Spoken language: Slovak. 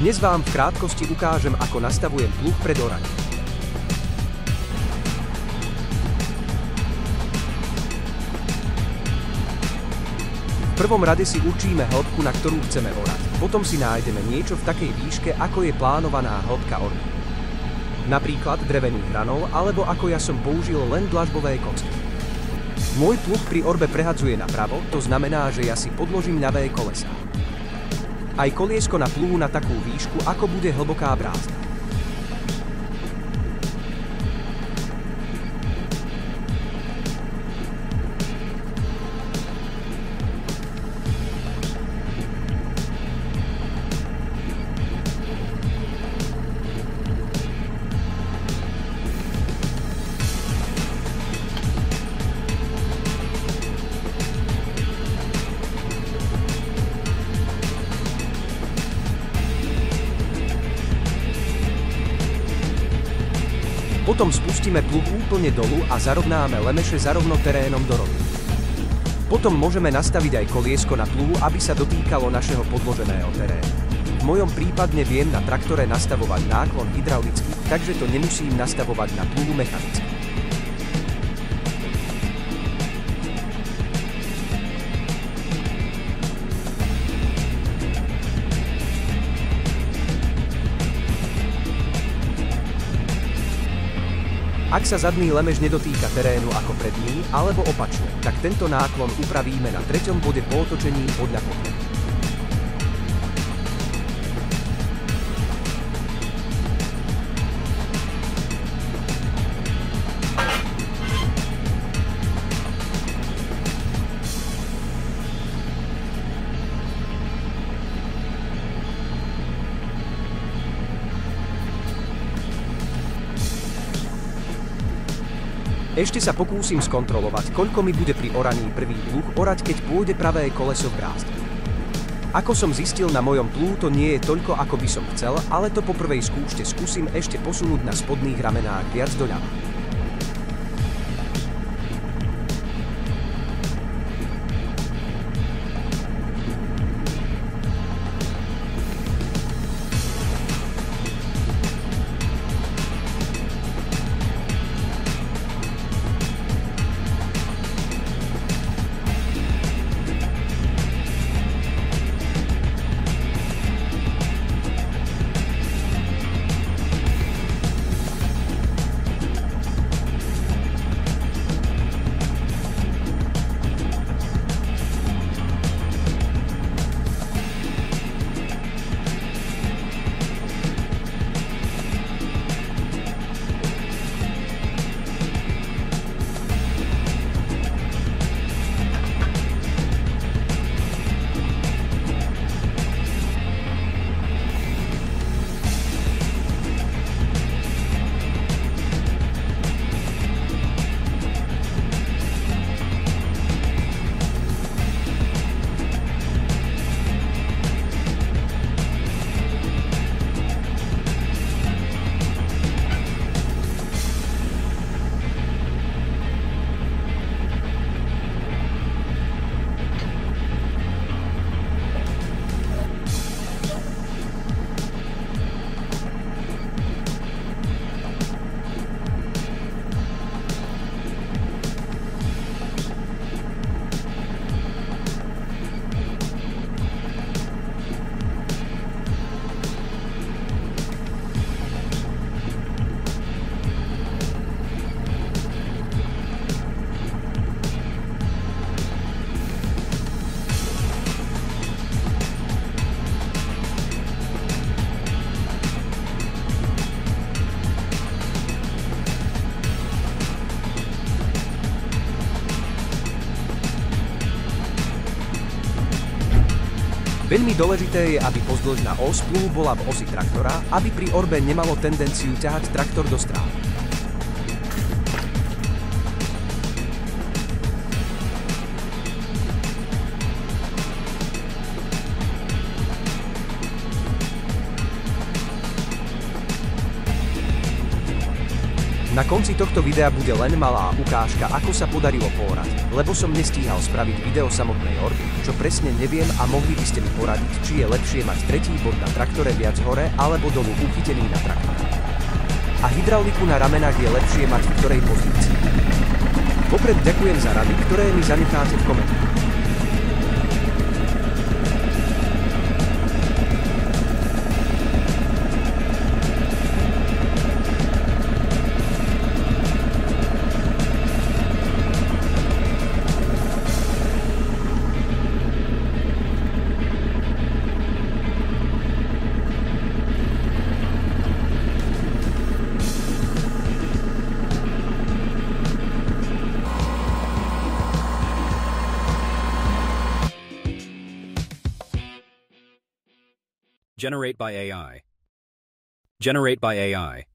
Dnes vám v krátkosti ukážem, ako nastavujem pluh pred oraním. V prvom rade si určíme hĺbku, na ktorú chceme orať. Potom si nájdeme niečo v takej výške, ako je plánovaná hĺbka orby. Napríklad drevený hranol, alebo ako ja som použil len dlažbové kocky. Môj pluh pri orbe prehadzuje napravo, to znamená, že ja si podložím ľavé kolesá. Aj koliesko na pluhu na takú výšku, ako bude hlboká brázda. Potom spustíme pluh úplne dolu a zarovnáme lemeše zarovno terénom do roviny. Potom môžeme nastaviť aj koliesko na pluhu, aby sa dotýkalo našeho podloženého terénu. V mojom prípadne viem na traktore nastavovať náklon hydraulicky, takže to nemusím nastavovať na pluhu mechanicky. Ak sa zadný lemeš nedotýka terénu ako predný, alebo opačne, tak tento náklon upravíme na 3. bode po otočení podľa potreby. Ešte sa pokúsim skontrolovať, koľko mi bude pri oraní prvý pluh orať, keď pôjde pravé koleso v brázde. Ako som zistil, na mojom pluhu to nie je toľko, ako by som chcel, ale to po prvej skúške skúsim ešte posunúť na spodných ramenách viac doľava. Veľmi dôležité je, aby pozdĺžná os pluhu bola v osi traktora, aby pri orbe nemalo tendenciu ťahať traktor do strán. Na konci tohto videa bude len malá ukážka, ako sa podarilo pórať, lebo som nestíhal spraviť video samotnej orby, čo presne neviem a mohli by ste mi poradiť, či je lepšie mať tretí bod na traktore viac hore alebo dolu uchytený na traktore. A hydrauliku na ramenách je lepšie mať v ktorej pozícii. Vopred ďakujem za rady, ktoré mi zanecháte v komentároch. Generate by AI. Generate by AI.